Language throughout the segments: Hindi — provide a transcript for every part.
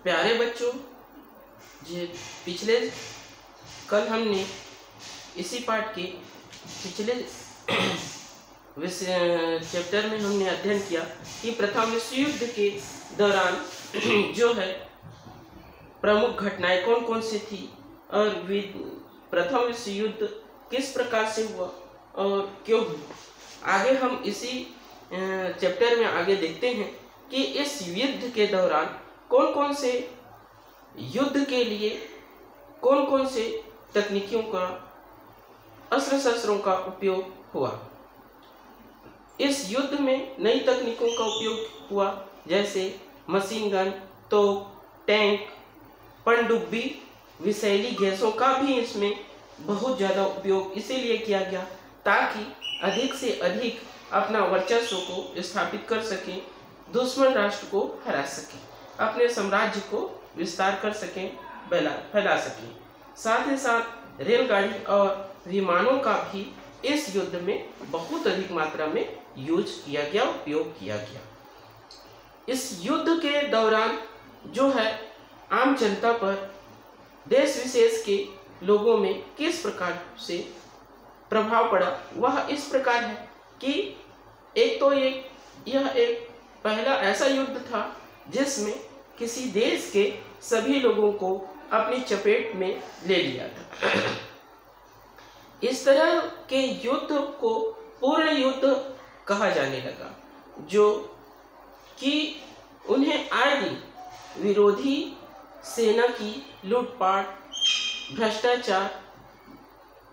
प्यारे बच्चों, ये पिछले कल हमने इसी पाठ के पिछले चैप्टर में हमने अध्ययन किया कि प्रथम विश्व युद्ध के दौरान जो है प्रमुख घटनाएं कौन कौन सी थी और प्रथम विश्व युद्ध किस प्रकार से हुआ और क्यों हुआ। आगे हम इसी चैप्टर में आगे देखते हैं कि इस युद्ध के दौरान कौन कौन से युद्ध के लिए कौन कौन से तकनीकियों का अस्त्र शस्त्रों का उपयोग हुआ। इस युद्ध में नई तकनीकों का उपयोग हुआ, जैसे मशीन गन, तोप, टैंक, पनडुब्बी, विषैली गैसों का भी इसमें बहुत ज़्यादा उपयोग इसीलिए किया गया ताकि अधिक से अधिक अपना वर्चस्व को स्थापित कर सकें, दुश्मन राष्ट्र को हरा सकें, अपने साम्राज्य को विस्तार कर सकें, फैला सकें। साथ ही साथ रेलगाड़ी और विमानों का भी इस युद्ध में बहुत अधिक मात्रा में यूज किया गया, उपयोग किया गया। इस युद्ध के दौरान जो है आम जनता पर देश विशेष के लोगों में किस प्रकार से प्रभाव पड़ा, वह इस प्रकार है कि एक तो यह एक पहला ऐसा युद्ध था जिसमें किसी देश के सभी लोगों को अपनी चपेट में ले लिया था। इस तरह के युद्ध को पूर्ण युद्ध कहा जाने लगा, जो कि उन्हें आए दिन विरोधी सेना की लूटपाट, भ्रष्टाचार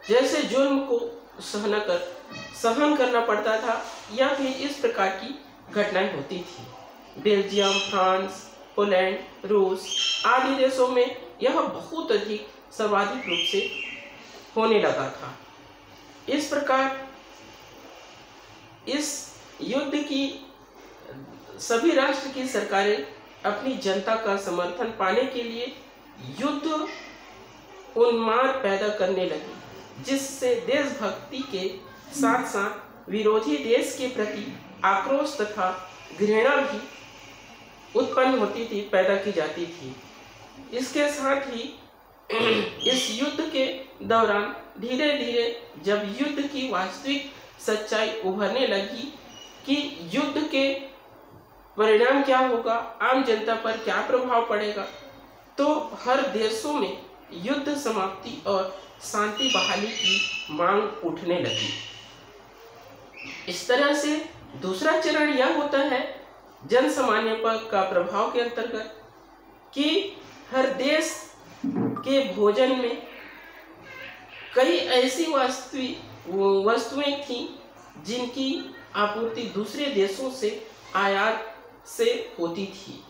जैसे जुल्म को सहन करना पड़ता था या फिर इस प्रकार की घटनाएं होती थी। बेल्जियम, फ्रांस, पोलैंड, रूस आदि देशों में यह बहुत अधिक सर्वाधिक रूप से होने लगा था। इस प्रकार इस युद्ध की सभी राष्ट्र की सरकारें अपनी जनता का समर्थन पाने के लिए युद्ध उन्माद पैदा करने लगी, जिससे देशभक्ति के साथ साथ विरोधी देश के प्रति आक्रोश तथा घृणा भी उत्पन्न होती थी, पैदा की जाती थी। इसके साथ ही इस युद्ध के दौरान धीरे धीरे जब युद्ध की वास्तविक सच्चाई उभरने लगी कि युद्ध के परिणाम क्या होगा, आम जनता पर क्या प्रभाव पड़ेगा, तो हर देशों में युद्ध समाप्ति और शांति बहाली की मांग उठने लगी। इस तरह से दूसरा चरण यह होता है जन सामान्य पर का प्रभाव के अंतर्गत कि हर देश के भोजन में कई ऐसी वस्तुएं थीं जिनकी आपूर्ति दूसरे देशों से आयात से होती थी।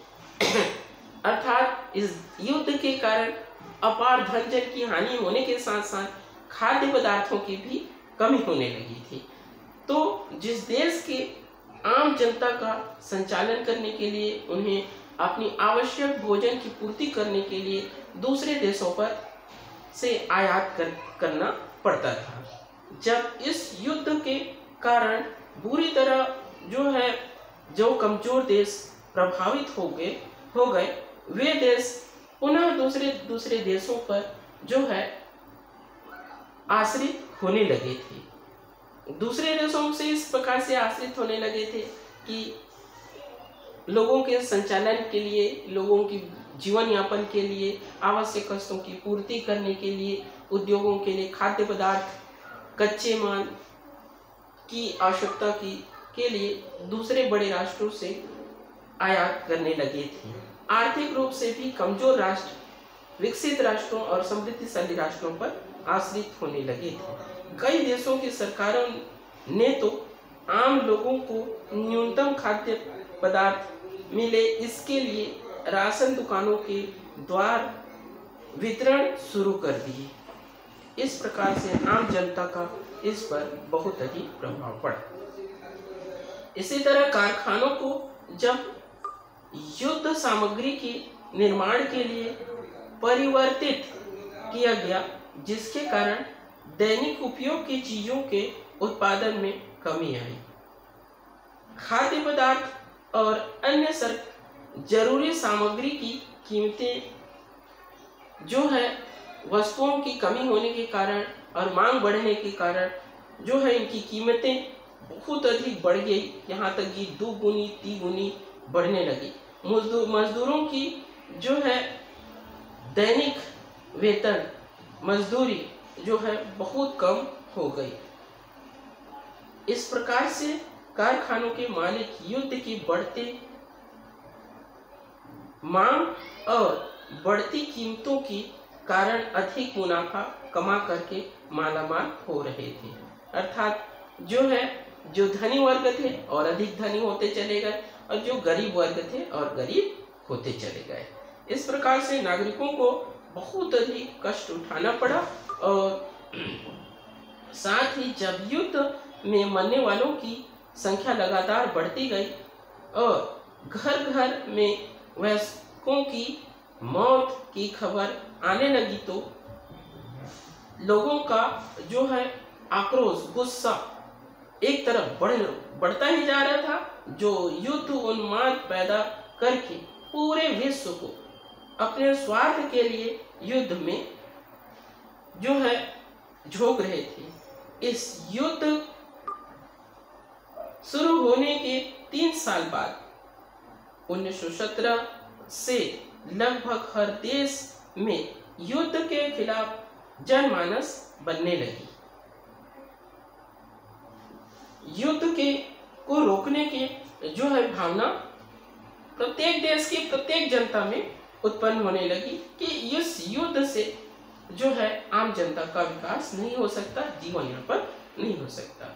अर्थात इस युद्ध के कारण अपार धन जन की हानि होने के साथ साथ खाद्य पदार्थों की भी कमी होने लगी थी। तो जिस देश के आम जनता का संचालन करने के लिए उन्हें अपनी आवश्यक भोजन की पूर्ति करने के लिए दूसरे देशों पर से आयात करना पड़ता था। जब इस युद्ध के कारण बुरी तरह जो कमजोर देश प्रभावित हो गए वे देश पुनः दूसरे देशों पर जो है आश्रित होने लगे थे। दूसरे देशों से इस प्रकार से आश्रित होने लगे थे कि लोगों के संचालन के लिए, लोगों की जीवन यापन के लिए, आवश्यक वस्तुओं की पूर्ति करने के लिए, उद्योगों के लिए खाद्य पदार्थ, कच्चे माल की आवश्यकता के लिए दूसरे बड़े राष्ट्रों से आयात करने लगे थे। आर्थिक रूप से भी कमजोर राष्ट्र विकसित राष्ट्रों और समृद्धशाली राष्ट्रों पर आश्रित होने लगे थे। कई देशों की सरकारों ने तो आम लोगों को न्यूनतम खाद्य पदार्थ मिले इसके लिए राशन दुकानों के द्वार वितरण शुरू कर दिए। इस प्रकार से आम जनता का इस पर बहुत अधिक प्रभाव पड़ा। इसी तरह कारखानों को जब युद्ध सामग्री के निर्माण के लिए परिवर्तित किया गया, जिसके कारण दैनिक उपयोग की चीजों के उत्पादन में कमी आई। खाद्य पदार्थ और अन्य जरूरी सामग्री की कीमतें जो है वस्तुओं की कमी होने के कारण और मांग बढ़ने के कारण जो है इनकी कीमतें बहुत अधिक बढ़ गई, यहाँ तक कि 2 गुनी 3 गुनी बढ़ने लगी। मजदूरों की जो है दैनिक वेतन मजदूरी जो है बहुत कम हो गई। इस प्रकार से कारखानों के मालिक युद्ध की बढ़ती मांग और बढ़ती कीमतों के कारण अधिक मुनाफा कमा करके मालामाल हो रहे थे। अर्थात जो है जो धनी वर्ग थे और अधिक धनी होते चले गए और जो गरीब वर्ग थे और गरीब होते चले गए। इस प्रकार से नागरिकों को बहुत अधिक कष्ट उठाना पड़ा और साथ ही जब युद्ध में मरने वालों की संख्या लगातार बढ़ती गई और घर घर में वयस्कों की मौत की खबर आने लगी तो लोगों का जो है आक्रोश गुस्सा एक तरफ बढ़ता ही जा रहा था, जो युद्ध उन्माद पैदा करके पूरे विश्व को अपने स्वार्थ के लिए युद्ध में जो है झोंक रहे थे। इस युद्ध शुरू होने के 3 साल बाद 1917 से लगभग हर देश में युद्ध के खिलाफ जनमानस बनने लगी। युद्ध के को रोकने की जो है भावना प्रत्येक देश की प्रत्येक जनता में उत्पन्न होने लगी कि इस युद्ध से जो है आम जनता का विकास नहीं हो सकता, जीवन यापन नहीं हो सकता।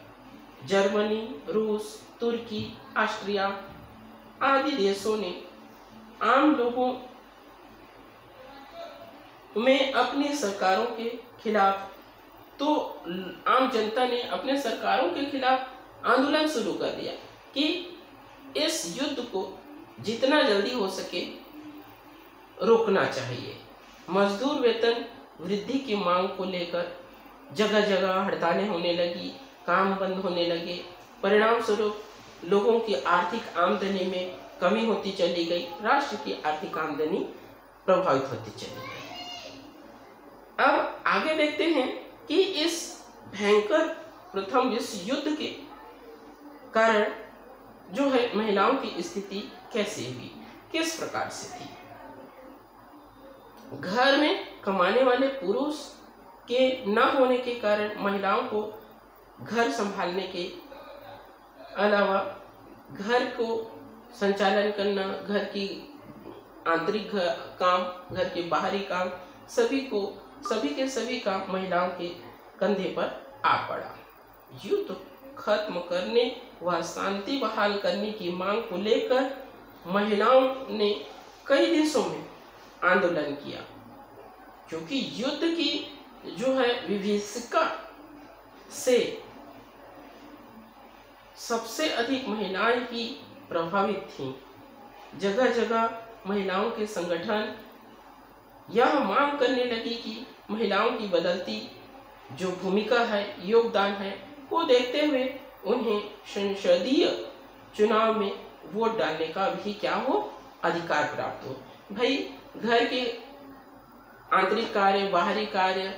जर्मनी, रूस, तुर्की, ऑस्ट्रिया आदि देशों ने आम लोगों में अपनी सरकारों के खिलाफ तो आम जनता ने अपने सरकारों के खिलाफ आंदोलन शुरू कर दिया कि इस युद्ध को जितना जल्दी हो सके रोकना चाहिए। मजदूर वेतन वृद्धि की मांग को लेकर जगह जगह हड़तालें होने लगी, काम बंद होने लगे। परिणाम स्वरूप लोगों की आर्थिक आमदनी में कमी होती चली गई, राष्ट्र की आर्थिक आमदनी प्रभावित होती चली गई। अब आगे देखते हैं कि इस भयंकर प्रथम विश्व युद्ध के कारण जो है महिलाओं की स्थिति कैसे हुई, किस प्रकार से थी। घर में कमाने वाले पुरुष के न होने के कारण महिलाओं को घर संभालने के अलावा घर को संचालन करना, घर की आंतरिक काम, घर के बाहरी काम, सभी के सभी काम महिलाओं के कंधे पर आ पड़ा। युद्ध खत्म करने व शांति बहाल करने की मांग को लेकर महिलाओं ने कई देशों में आंदोलन किया, क्योंकि युद्ध की जो है विभीषिका से सबसे अधिक महिलाएं ही प्रभावित थीं। जगह जगह महिलाओं के संगठन यह मांग करने लगी कि महिलाओं की बदलती जो भूमिका है, योगदान है, को देखते हुए उन्हें संसदीय चुनाव में वोट डालने का भी क्या हो, अधिकार प्राप्त हो। भाई घर के आंतरिक कार्य, बाहरी कार्य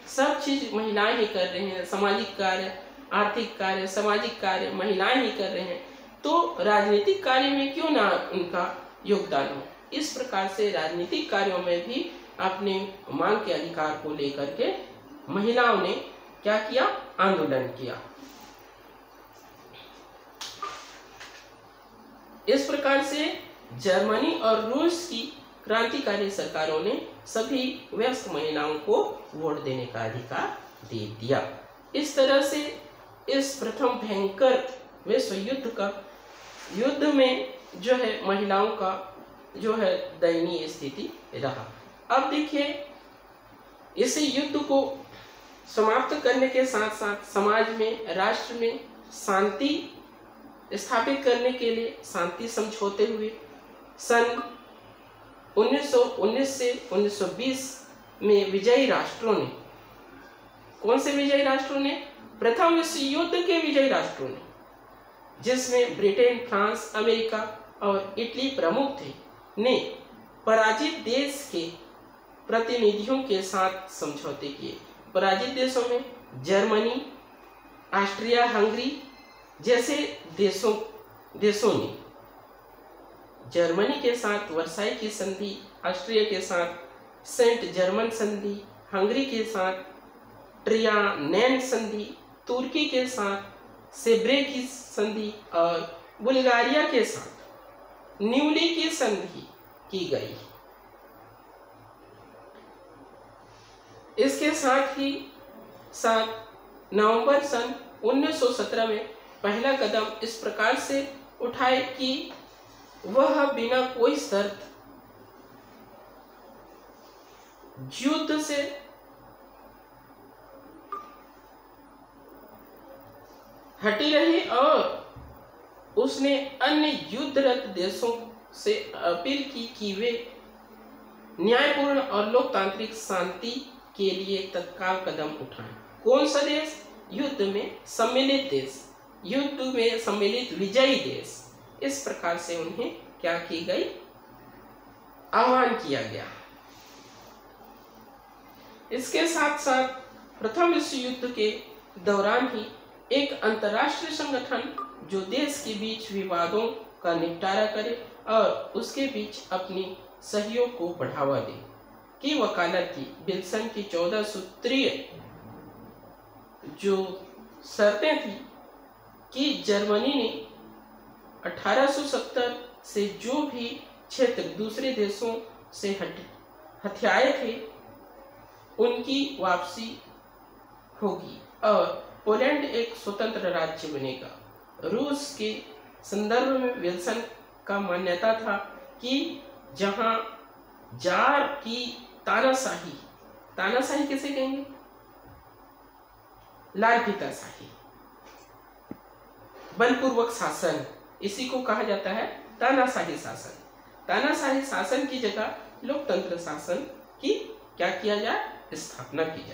सब चीज महिलाएं ही कर रही हैं। सामाजिक कार्य, आर्थिक कार्य, सामाजिक कार्य महिलाएं ही कर रहे हैं, तो राजनीतिक कार्य में क्यों ना उनका योगदान हो। इस प्रकार से राजनीतिक कार्यों में भी अपने मांग के अधिकार को लेकर के महिलाओं ने क्या किया, आंदोलन किया। इस प्रकार से जर्मनी और रूस की क्रांतिकारी सरकारों ने सभी वयस्क महिलाओं को वोट देने का अधिकार दे दिया। इस तरह से इस प्रथम भयंकर विश्व युद्ध में जो है महिलाओं का जो है दयनीय स्थिति रहा। अब देखिए, इस युद्ध को समाप्त करने के साथ साथ समाज में, राष्ट्र में शांति स्थापित करने के लिए शांति समझौते हुए सन 1919 से 1920 में विजयी राष्ट्रों ने, कौन से विजयी राष्ट्रों ने, प्रथम विश्व युद्ध के विजयी राष्ट्रों ने, जिसमें ब्रिटेन, फ्रांस, अमेरिका और इटली प्रमुख थे, ने पराजित देश के प्रतिनिधियों के साथ समझौते किए। पराजित देशों में जर्मनी, ऑस्ट्रिया हंगरी जैसे देशों ने जर्मनी के साथ वर्साई की संधि, ऑस्ट्रिया के साथ सेंट जर्मन संधि, हंगरी के साथ ट्रियानेन संधि, तुर्की के साथ सेब्रे की संधि और बुल्गारिया के साथ न्यूली की संधि की गई। इसके साथ ही साथ नवंबर सन 1917 में पहला कदम इस प्रकार से उठाए कि वह बिना कोई शर्त युद्ध से हटी रही और उसने अन्य युद्धरत देशों से अपील की कि वे न्यायपूर्ण और लोकतांत्रिक शांति के लिए तत्काल कदम उठाएं। कौन सा देश? युद्ध में सम्मिलित देश, युद्ध में सम्मिलित विजयी देश। इस प्रकार से उन्हें क्या की गई? आह्वान किया गया। इसके साथ साथ प्रथम विश्व युद्ध के दौरान ही एक अंतर्राष्ट्रीय संगठन जो देश के बीच विवादों का निपटारा करे और उसके बीच अपनी सहयोग को बढ़ावा दे की वकालत की। विल्सन की 14 सूत्रीय जो शर्तें थी कि जर्मनी ने 1870 से जो भी क्षेत्र दूसरे देशों से हथियाए थे उनकी वापसी होगी और पोलैंड एक स्वतंत्र राज्य बनेगा। रूस के संदर्भ में विल्सन का मान्यता था कि जहां जार की तानाशाही किसे कहेंगे? लाल फीताशाही, बलपूर्वक शासन, इसी को कहा जाता है तानाशाही शासन। तानाशाही शासन की जगह लोकतंत्र शासन की क्या किया जाए? स्थापना की जाए।